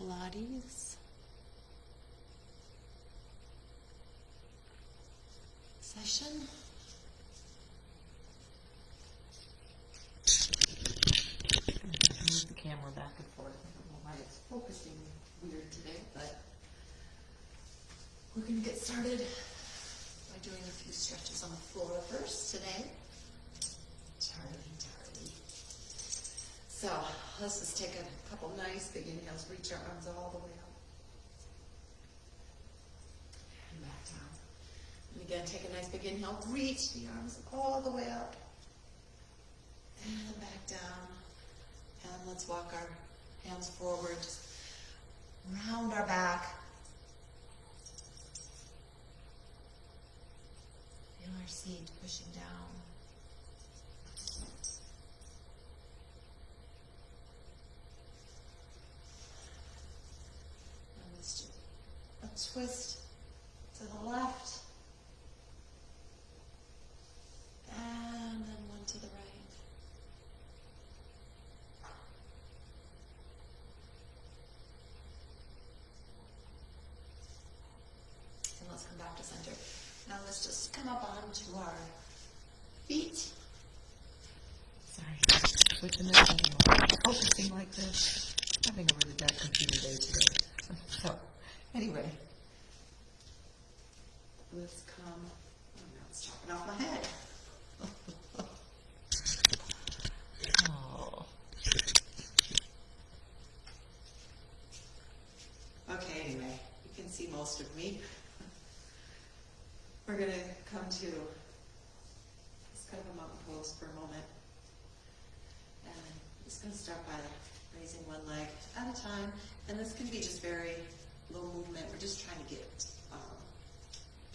Pilates session. Move the camera back and forth. I don't know why it's focusing weird today, but we're going to get started by doing a few stretches on the floor first today. Tardy. So let's just take a couple nice big inhales. Reach our arms all the way up and back down. And again, take a nice big inhale. Reach the arms all the way up and back down. And let's walk our hands forward. Just round our back. Feel our seat pushing down. And let's do a twist to the left. And then one to the right. And let's come back to center. Now let's just come up onto our feet. Sorry, switching this anymore. Focusing like this. Having a really bad computer day today. So, anyway. Let's come. Oh, now it's chopping off my head. Oh. Okay, anyway. You can see most of me. We're going to come to this kind of a mountain pose for a moment. And I'm just going to start by raising one leg at a time. And this can be just very low movement. We're just trying to get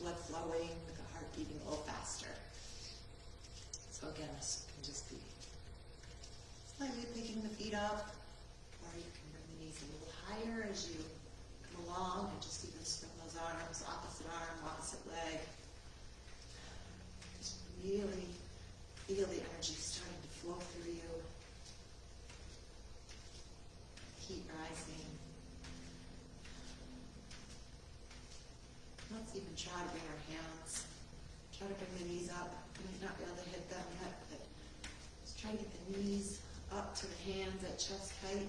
blood flowing with the heart beating a little faster. So again, this can just be slightly picking the feet up, or you can bring the knees a little higher as you come along and just even swing those arms, opposite arm, opposite leg. Just really feel the energy starting to flow through you. Heat rising. Let's even try to bring our hands, try to bring the knees up. You might not be able to hit them yet, but just try to get the knees up to the hands at chest height.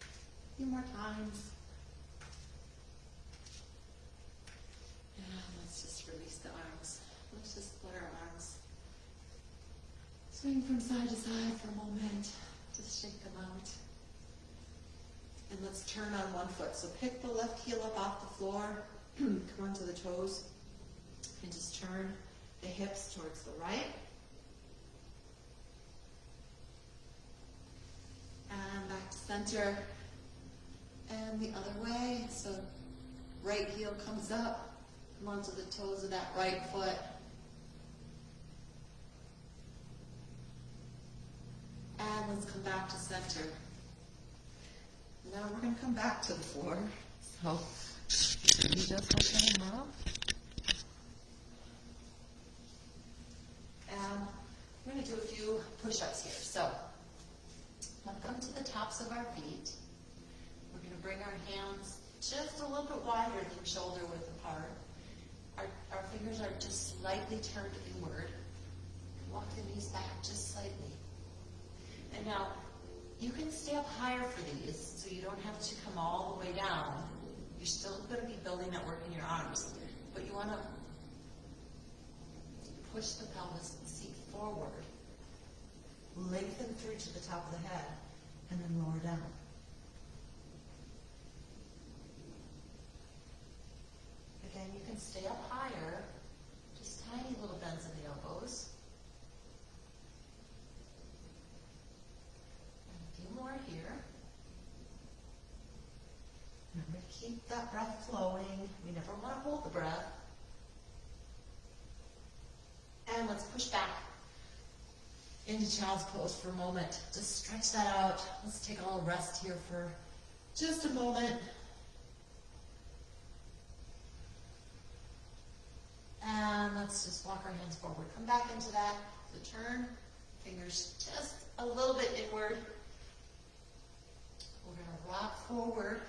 A few more times. And let's just release the arms. Let's just let our arms swing from side to side for a moment. Just shake them out. And let's turn on one foot. So pick the left heel up off the floor, come onto the toes, and just turn the hips towards the right. And back to center. And the other way. So right heel comes up, come onto the toes of that right foot. And let's come back to center. Now we're going to come back to the floor. So you just hold the hammer up. And we're going to do a few push-ups here. So I'm going to come to the tops of our feet. We're going to bring our hands just a little bit wider than shoulder width apart. Our fingers are just slightly turned inward. Walk the knees back just slightly. And now, you can stay up higher for these, so you don't have to come all the way down. You're still going to be building that work in your arms, but you want to push the pelvis, the seat forward, lengthen through to the top of the head, and then lower down. Again, you can stay up higher, just tiny little bends in the elbows. More here. Remember to keep that breath flowing. We never want to hold the breath. And let's push back into child's pose for a moment. Just stretch that out. Let's take a little rest here for just a moment. And let's just walk our hands forward. Come back into that. The turn. Fingers just a little bit inward. we're gonna rock forward.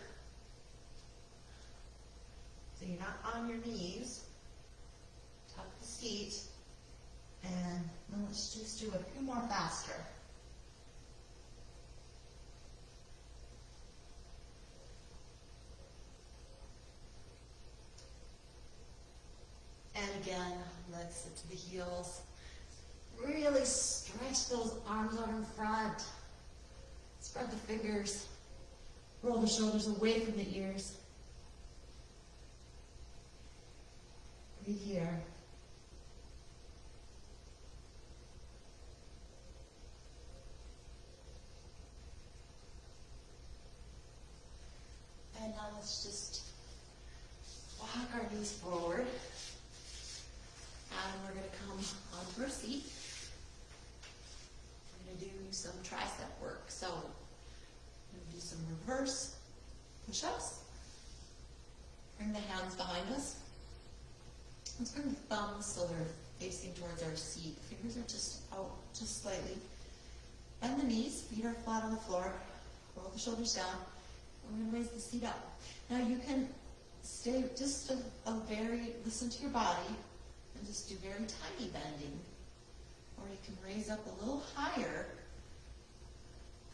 So you're not on your knees. Tuck the seat. And then let's just do a few more faster. And again, legs sit to the heels. Really stretch those arms out in front. Spread the fingers. Roll the shoulders away from the ears. Breathe here. And now let's just walk our knees forward. And we're going to come onto our seat. We're going to do some tricep work. So, we're going to do some reverse push-ups. Bring the hands behind us. Let's bring the thumbs so they're facing towards our seat. The fingers are just out, just slightly. Bend the knees, feet are flat on the floor. Roll the shoulders down. We're going to raise the seat up. Now you can stay just listen to your body and just do very tiny bending. Or you can raise up a little higher.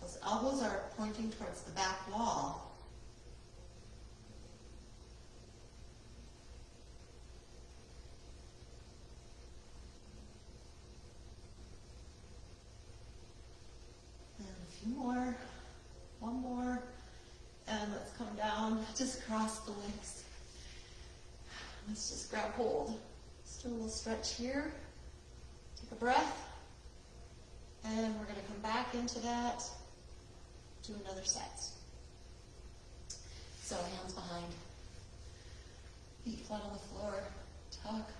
Those elbows are pointing towards the back wall. And a few more. One more. And let's come down, just cross the legs. Let's just grab hold. Let's do a little stretch here. Take a breath. And we're going to come back into that. Do another set. So hands behind. Feet flat on the floor. Tuck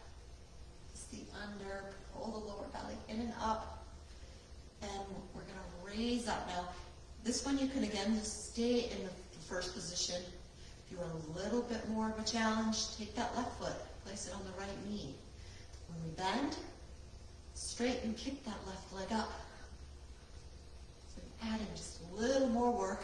the seat under. Pull the lower belly in and up. And we're going to raise up. Now, this one you can again just stay in the first position. If you want a little bit more of a challenge, take that left foot, place it on the right knee. When we bend, straighten, kick that left leg up. So adding just a little more work.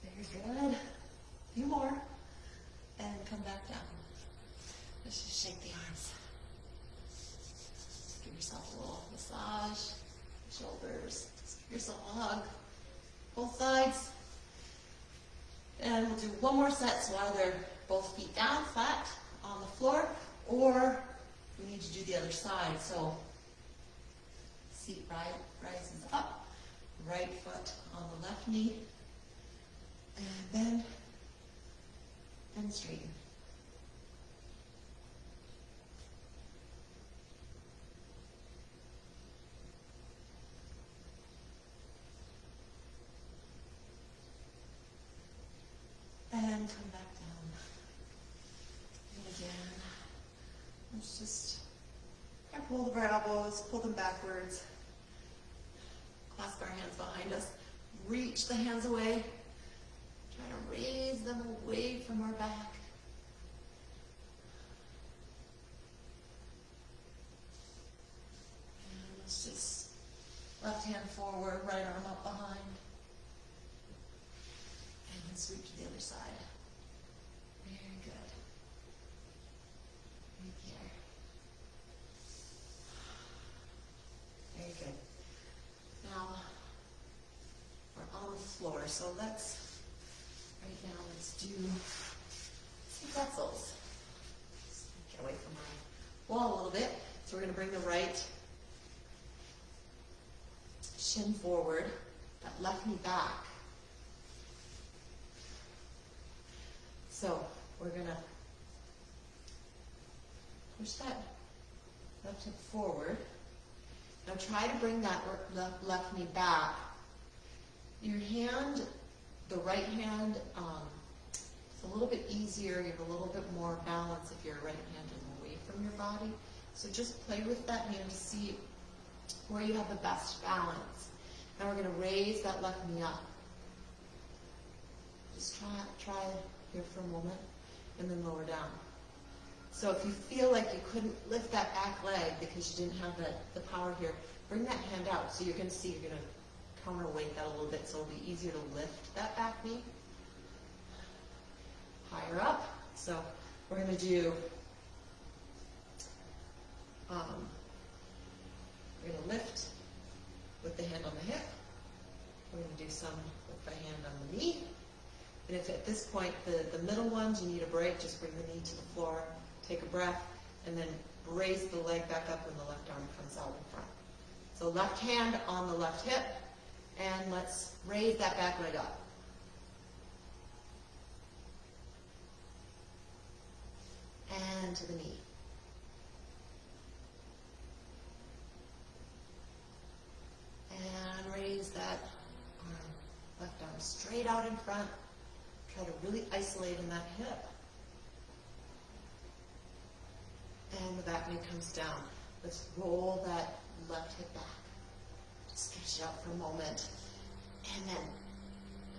Very good. A few more. And come back down. Let's just shake the arms. Give yourself a little massage, shoulders, just give yourself a hug, both sides. And we'll do one more set, so either both feet down, flat, on the floor, or we need to do the other side. So, seat rises up, right foot on the left knee, and bend, and straighten. And come back down. And again, let's just pull the elbows, pull them backwards. Clasp our hands behind us. Reach the hands away. Try to raise them away from our back. And let's just left hand forward, right arm up behind. And sweep to the other side. Very good. Right here. Very good. Now, we're on the floor, so right now, let's do some pretzels. Just get away from my wall a little bit. So we're going to bring the right shin forward, that left knee back. So we're going to push that left hip forward. Now try to bring that left knee back. Your hand, the right hand, it's a little bit easier. You have a little bit more balance if your right hand is away from your body. So just play with that hand to see where you have the best balance. Now we're going to raise that left knee up. Just try here for a moment, and then lower down. So if you feel like you couldn't lift that back leg because you didn't have the power here, bring that hand out. So you're going to see you're going to counterweight that a little bit, so it'll be easier to lift that back knee. Higher up. So we're going to do, we're going to lift with the hand on the hip. We're going to do some with the hand on the knee. And if at this point, the middle ones, you need a break, just bring the knee to the floor, take a breath, and then raise the leg back up when the left arm comes out in front. So left hand on the left hip, and let's raise that back leg up. And to the knee. And raise that arm, left arm straight out in front. Try to really isolate in that hip. And the back knee comes down. Let's roll that left hip back. Just sketch it out for a moment. And then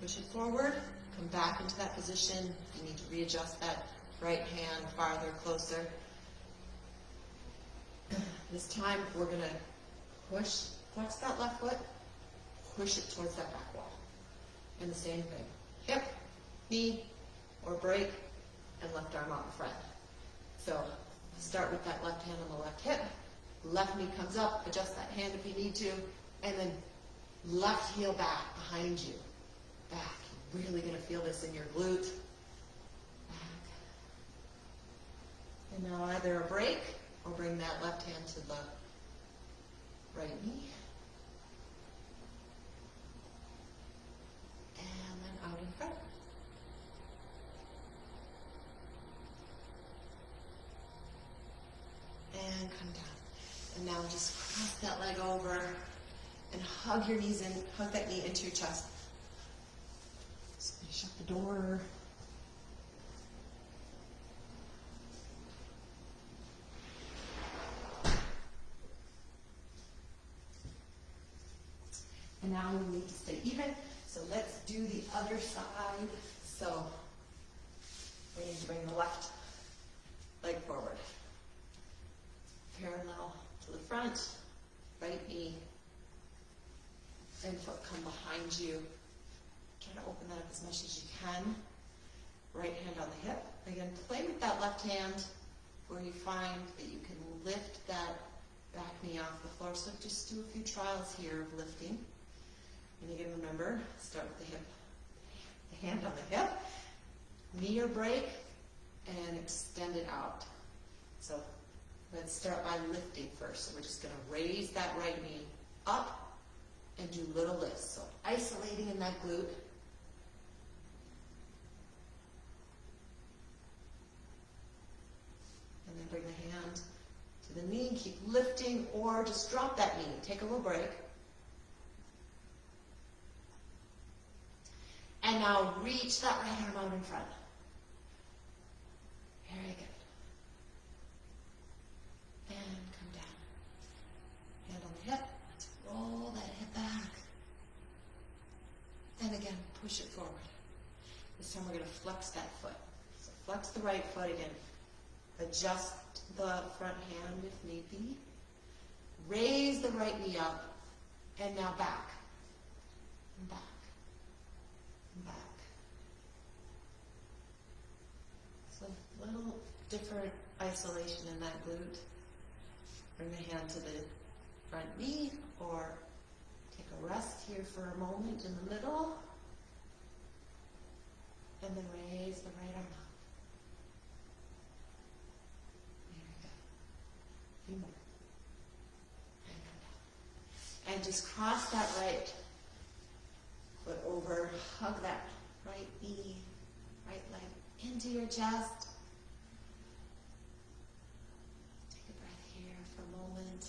push it forward. Come back into that position. You need to readjust that right hand farther, closer. This time we're going to push, flex that left foot, push it towards that back wall. And the same thing. Hip, knee, or break, and left arm out in front. So start with that left hand on the left hip. Left knee comes up, adjust that hand if you need to, and then left heel back behind you. Back. You're really going to feel this in your glute. Back. And now either a break or bring that left hand to the right knee. And then out in front. And come down. And now just cross that leg over and hug your knees in, hug that knee into your chest. Just gonna shut the door. And now we need to stay even. So let's do the other side. So we need to bring the left leg forward. Parallel to the front, right knee and foot come behind you. Try to open that up as much as you can. Right hand on the hip. Again, play with that left hand where you find that you can lift that back knee off the floor. So just do a few trials here of lifting. And again, remember, start with the hip, the hand on the hip, knee or break, and extend it out. So let's start by lifting first. So we're just going to raise that right knee up and do little lifts. So isolating in that glute. And then bring the hand to the knee, keep lifting, or just drop that knee. Take a little break. And now reach that right arm out in front. Very good. And come down. Hand on the hip. Let's roll that hip back. And again, push it forward. This time we're going to flex that foot. So flex the right foot again. Adjust the front hand if need be. Raise the right knee up. And now back. And back. And back. So a little different isolation in that glute. Bring the hand to the front knee or take a rest here for a moment in the middle. And then raise the right arm up. There we go. A few more. And come down. And just cross that right foot over. Hug that right knee, right leg into your chest. Take a breath here for a moment.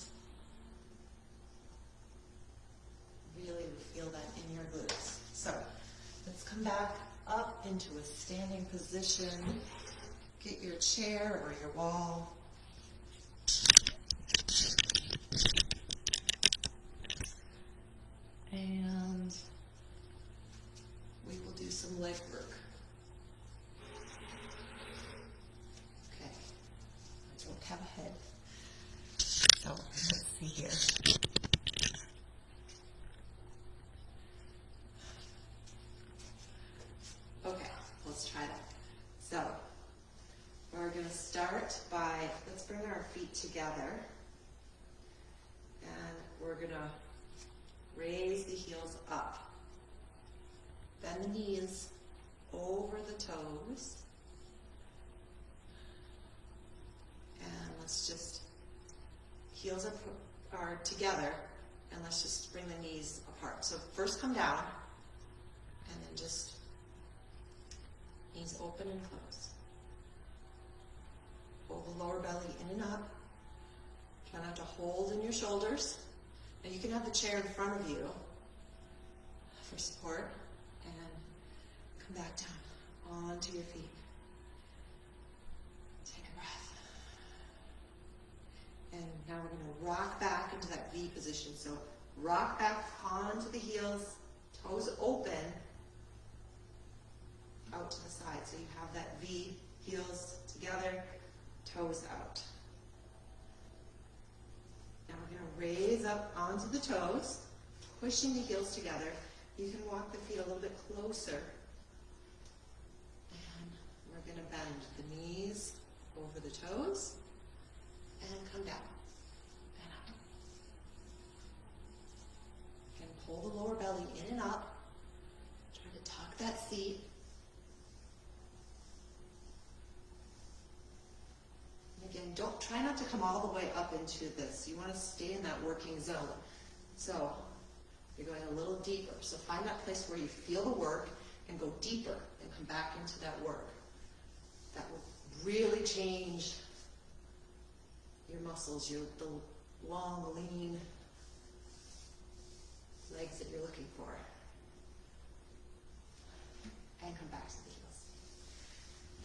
Really feel that in your glutes. So let's come back up into a standing position. Get your chair or your wall. And we will do some leg work. Okay. have a head. So let's see here. Okay, let's try that. So we're going to start by, let's bring our feet together. And we're going to raise the heels up. Bend the knees over the toes. And let's just, heels are together, and let's just bring the knees apart. So first come down, and then just knees open and close. Pull the lower belly in and up. Try not to hold in your shoulders. Now you can have the chair in front of you for support, and come back down onto your feet. Take a breath. And now we're going to rock back into that V position. So rock back onto the heels, toes open, out to the side. So you have that V, heels together, toes out. Now we're going to raise up onto the toes, pushing the heels together. You can walk the feet a little bit closer. And we're going to bend the knees over the toes and come down and up. Again, pull the lower belly in and up. Try to tuck that seat. Again, try not to come all the way up into this. You want to stay in that working zone. So you're going a little deeper. So find that place where you feel the work and go deeper and come back into that work. That will really change your muscles, the long, lean legs that you're looking for. And come back to the heels.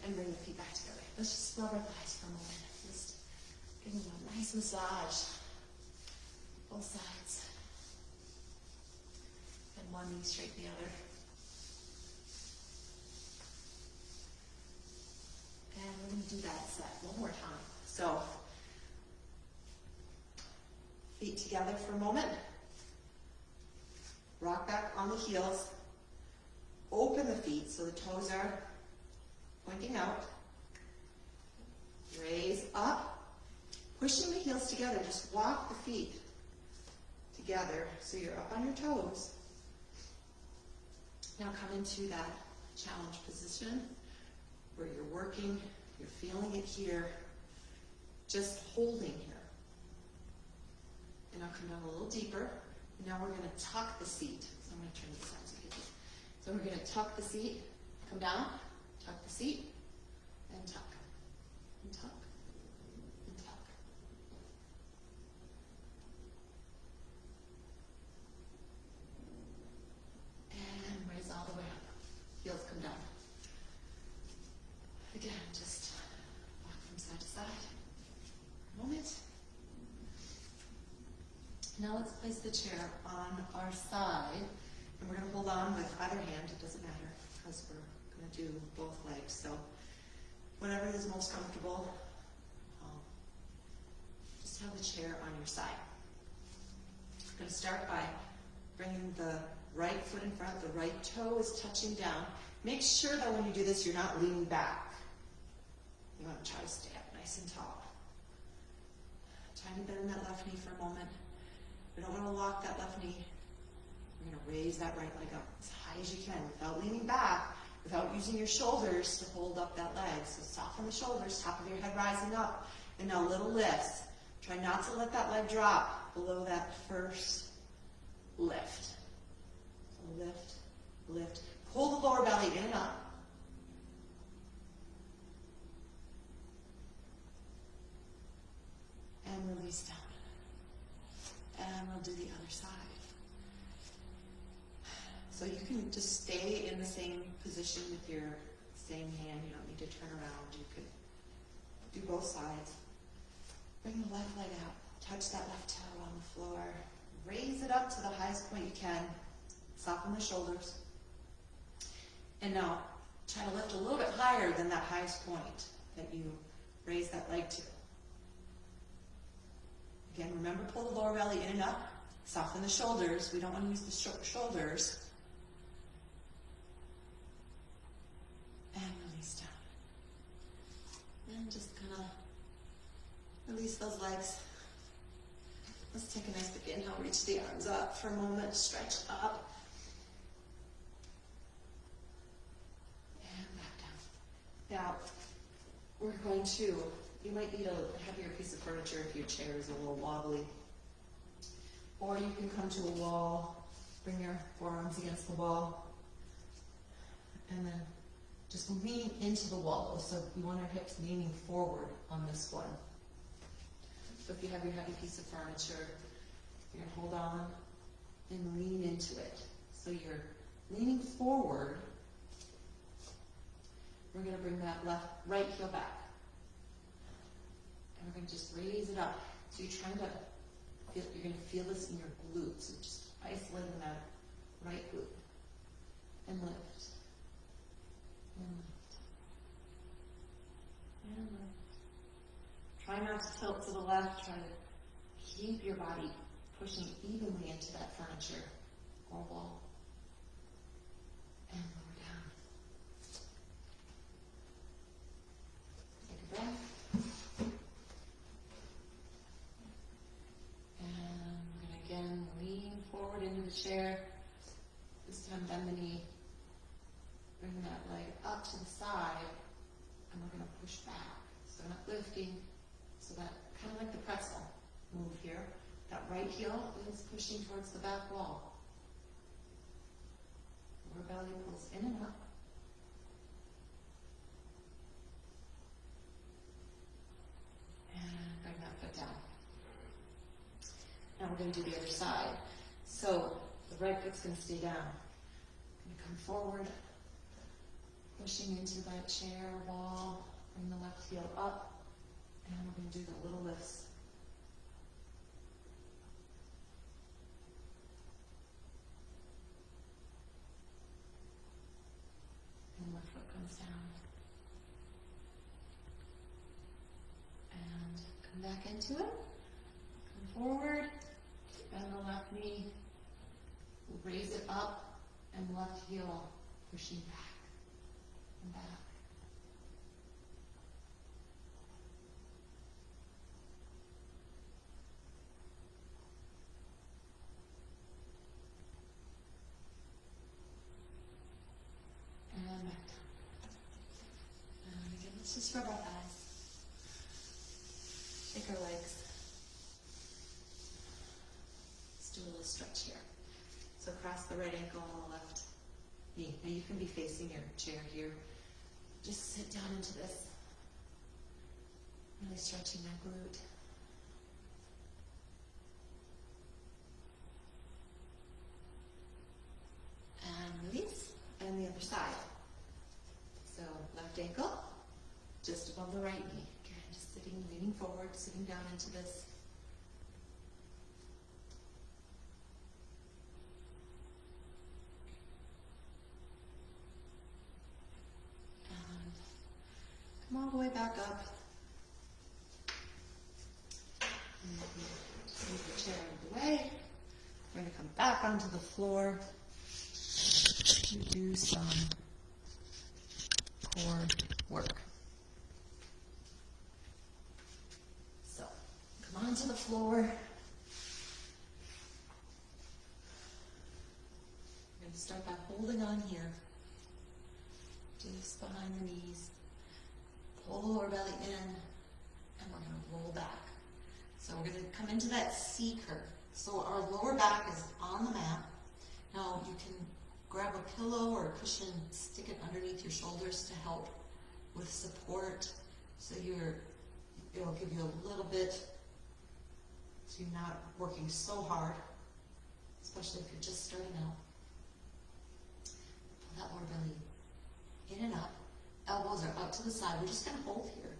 And bring the feet back together. Let's just rub our thighs for a moment. Just give them a nice massage. Both sides. And one knee straight the other. And we're going to do that set one more time. So, feet together for a moment. Rock back on the heels. Open the feet so the toes are pointing out. Raise up. Pushing the heels together. Just walk the feet together so you're up on your toes. Now come into that challenge position where you're working, you're feeling it here, just holding here. And now come down a little deeper. And now we're going to tuck the seat. So I'm going to turn this side so you can see. So we're going to tuck the seat, come down, tuck the seat, and tuck, and tuck, and tuck. And raise all the way up. Heels come down. Again, just walk from side to side for a moment. Now let's place the chair on our side, and we're going to hold on with either hand. It doesn't matter because we're going to do both legs. So whatever is most comfortable, just have the chair on your side. I'm going to start by bringing the right foot in front. The right toe is touching down. Make sure that when you do this, you're not leaning back. You want to try to stay up nice and tall. Try to bend that left knee for a moment. We don't want to lock that left knee. We're going to raise that right leg up as high as you can without leaning back, without using your shoulders to hold up that leg. So soften the shoulders, top of your head rising up. And now little lifts. Try not to let that leg drop below that first lift. So lift, lift. Pull the lower belly in and up. And release down. And we'll do the other side. So you can just stay in the same position with your same hand. You don't need to turn around. You could do both sides. Bring the left leg out. Touch that left toe on the floor. Raise it up to the highest point you can. Soften the shoulders. And now try to lift a little bit higher than that highest point that you raise that leg to. Again, remember, pull the lower belly in and up. Soften the shoulders. We don't want to use the shoulders. And release down. And just kind of release those legs. Let's take a nice big inhale. Reach the arms up for a moment. Stretch up. And back down. Now, we're going to, you might need a heavier piece of furniture if your chair is a little wobbly. Or you can come to a wall, bring your forearms against the wall, and then just lean into the wall. So we want our hips leaning forward on this one. So if you have your heavy piece of furniture, you're going to hold on and lean into it. So you're leaning forward. We're going to bring that right heel back. And we're going to just raise it up. So you're trying to feel, you're going to feel this in your glutes. So just isolating that right glute. And lift. And lift. And lift. Try not to tilt to the left. Try to keep your body pushing evenly into that furniture or wall. And lower down. Take a breath. And we're going to again lean forward into the chair. This time bend the knee. Bring that leg up to the side. And we're going to push back. So not lifting. So that kind of like the pretzel move here. That right heel is pushing towards the back wall. Lower belly pulls in and up. And bring that foot down. Now we're going to do the other side. So the right foot's going to stay down. Going to come forward, pushing into that chair, wall. Bring the left heel up. And we're going to do the little lifts. And left foot comes down. And come back into it. Come forward. Bend the left knee. Raise it up. And left heel pushing back and back. Let's just rub our eyes. Shake our legs. Let's do a little stretch here. So cross the right ankle on the left knee. Now you can be facing your chair here. Just sit down into this. Really stretching that glute. And release. And the other side. So left ankle. Just above the right knee. Again, just sitting, leaning forward, sitting down into this. And come all the way back up. And just move the chair out of the way. We're going to come back onto the floor. We do some core work. Onto the floor. We're going to start by holding on here. Just behind the knees. Pull the lower belly in, and we're going to roll back. So we're going to come into that C curve. So our lower back is on the mat. Now you can grab a pillow or a cushion, stick it underneath your shoulders to help with support. So it'll give you a little bit. So you're not working so hard, especially if you're just starting out. Pull that lower belly in and up. Elbows are up to the side. We're just going to hold here.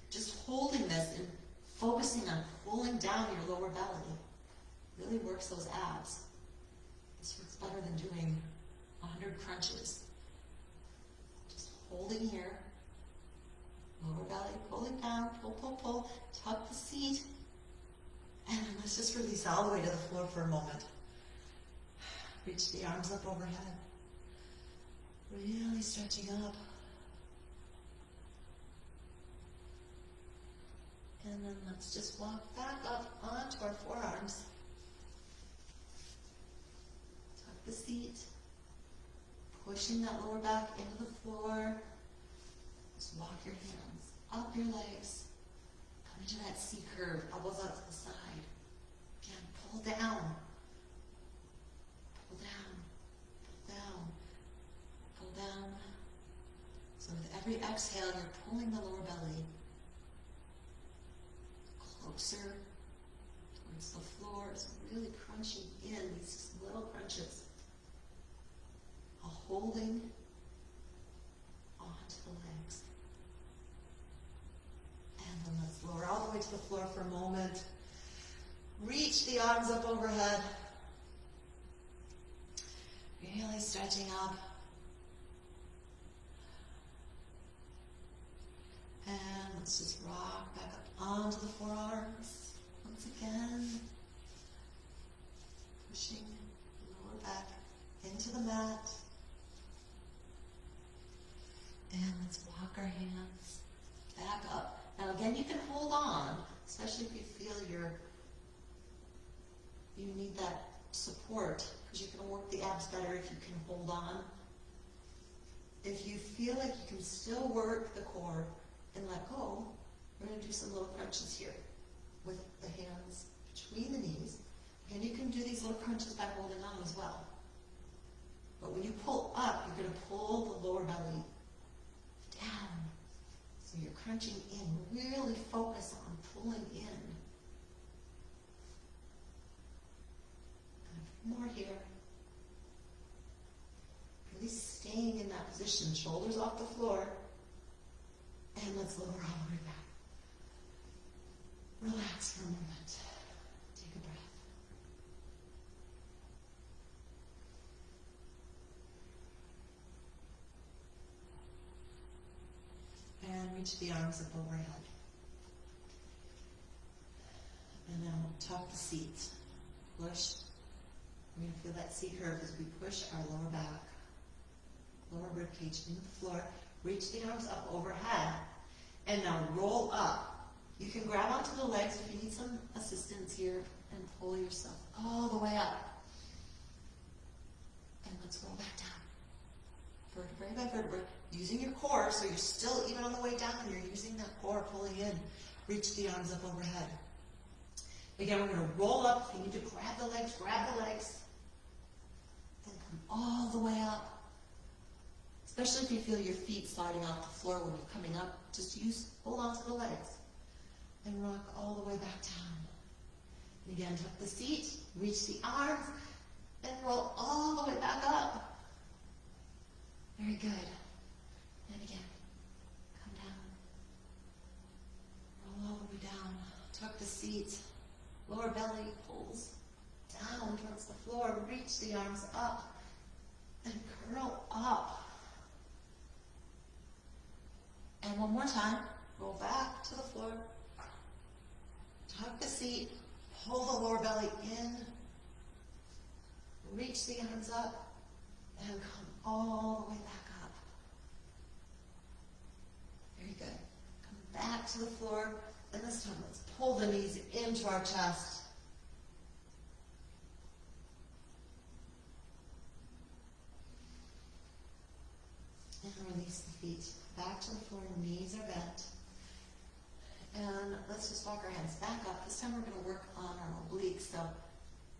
Just holding this and focusing on pulling down your lower belly really works those abs. This works better than doing 100 crunches. Just holding here. Lower belly pulling down. Pull, pull, pull. Tuck the seat. And just release all the way to the floor for a moment. Reach the arms up overhead. Really stretching up. And then let's just walk back up onto our forearms. Tuck the seat. Pushing that lower back into the floor. Just walk your hands up your legs. Come into that C curve, elbows out to the side. Again, pull down. Pull down. Pull down. Pull down. So with every exhale, you're pulling the lower belly closer towards the floor. So really crunching in these little crunches. Holding onto the legs. And then let's lower all the way to the floor for a moment. Reach the arms up overhead. Really stretching up. And let's just rock back up onto the forearms. Once again. Pushing the lower back into the mat. And let's walk our hands back up. Now again, you can hold on, especially if you feel you need that support, because you can work the abs better if you can hold on. If you feel like you can still work the core and let go, we're going to do some little crunches here with the hands between the knees. And you can do these little crunches by holding on as well. But when you pull up, you're going to pull the lower belly down. So you're crunching in. Really focus on pulling in. More here. Really staying in that position. Shoulders off the floor. And let's lower all the way back. Relax for a moment. Take a breath. And reach the arms up overhead. And now tuck the seat. Push. We're going to feel that C curve as we push our lower back, lower rib cage into the floor. Reach the arms up overhead. And now roll up. You can grab onto the legs if you need some assistance here and pull yourself all the way up. And let's roll back down. Vertebrae by vertebrae. Using your core, so you're still, even on the way down, you're using that core pulling in. Reach the arms up overhead. Again, we're going to roll up. If you need to grab the legs, grab the legs. Then come all the way up. Especially if you feel your feet sliding off the floor when you're coming up. Just hold on to the legs. And rock all the way back down. And again, tuck the seat, reach the arms, and roll all the way back up. Very good. And again, come down. Roll all the way down. Tuck the seat. Lower belly pulls down towards the floor. Reach the arms up and curl up. And one more time. Roll back to the floor. Tuck the seat. Pull the lower belly in. Reach the arms up and come all the way back up. Very good. Come back to the floor. And this time, let's pull the knees into our chest. And release the feet back to the floor. Knees are bent. And let's just walk our hands back up. This time we're going to work on our obliques. So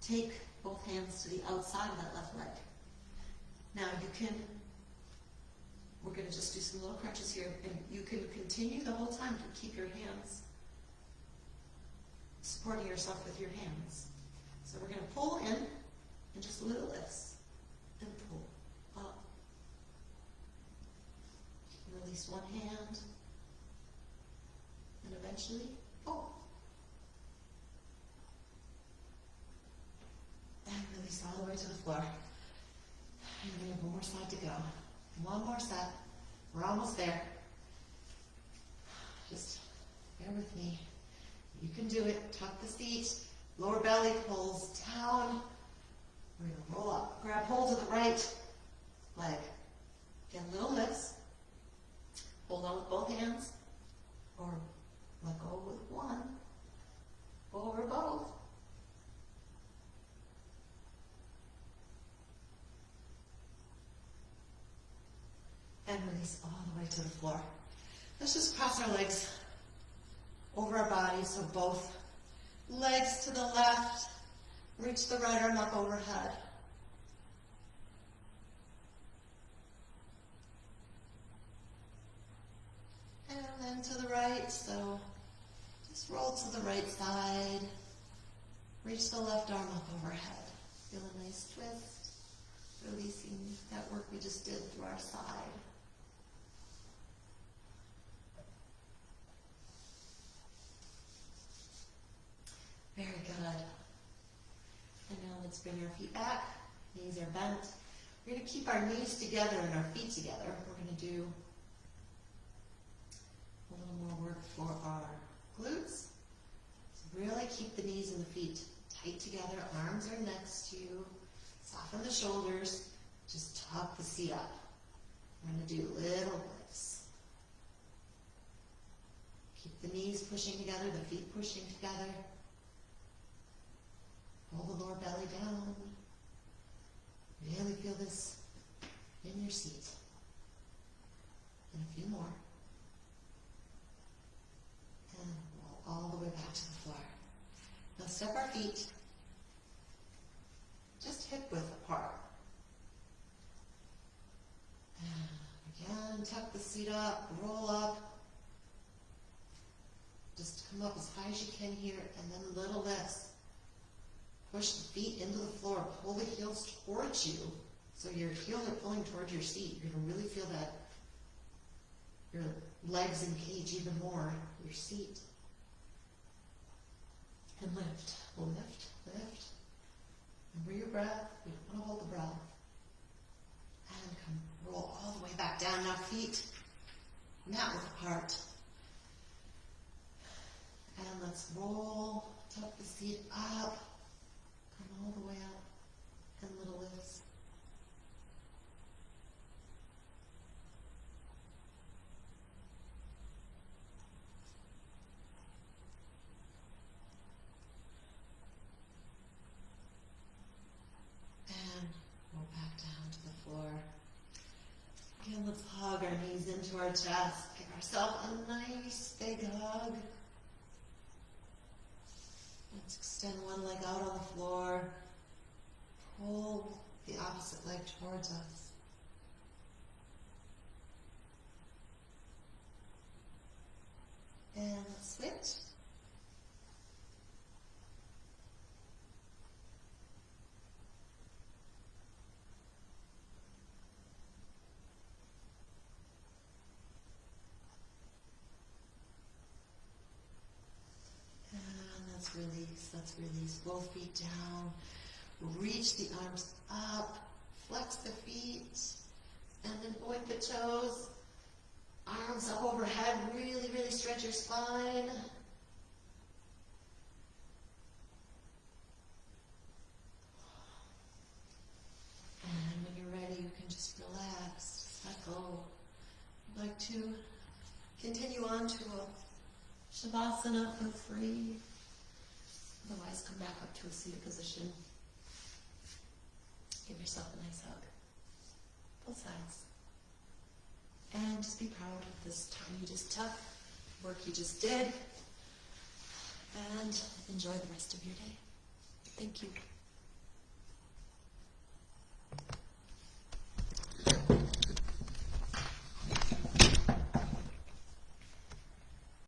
take both hands to the outside of that left leg. Now we're going to just do some little crunches here. And you can continue the whole time to keep your hands supporting yourself with your hands. So we're going to pull in and just little lifts and pull up. Release one hand and eventually pull. And release all the way to the floor. And we have one more side to go. One more set. We're almost there. Just bear with me. You can do it. Tuck the seat. Lower belly pulls down. We're gonna roll up. Grab hold of the right leg. Again, little lifts. Hold on with both hands. Or let go with one. Or both. And release all the way to the floor. Let's just cross our legs over our bodies, so both legs to the left. Reach the right arm up overhead. And then to the right, so just roll to the right side. Reach the left arm up overhead. Feel a nice twist, releasing that work we just did through our side. Very good. And now let's bring our feet back. Knees are bent. We're going to keep our knees together and our feet together. We're going to do a little more work for our glutes. So really keep the knees and the feet tight together. Arms are next to you. Soften the shoulders. Just tuck the seat up. We're going to do little lifts. Keep the knees pushing together, the feet pushing together. Roll the lower belly down. Really feel this in your seat. And a few more. And roll all the way back to the floor. Now step our feet just hip width apart. And again, tuck the seat up, roll up. Just come up as high as you can here, and then little lifts. Push the feet into the floor, pull the heels towards you, so your heels are pulling towards your seat. You're going to really feel that your legs engage even more your seat. And lift, lift, lift. Remember your breath. We don't want to hold the breath. And come roll all the way back down. Now feet mat width apart. And let's roll, tuck the seat up. Come all the way up, and little lifts. And roll back down to the floor. Again, let's hug our knees into our chest. Give ourselves a nice big hug. Let's extend one leg out on the floor. Pull the opposite leg towards us. And let's switch. Let's release both feet down. Reach the arms up. Flex the feet. And then point the toes. Arms up overhead. Really, really stretch your spine. And when you're ready, you can just relax. Just let go. I'd like to continue on to a Shavasana, feel free. Otherwise, come back up to a seated position. Give yourself a nice hug. Both sides. And just be proud of this time you just took, work you just did, and enjoy the rest of your day. Thank you.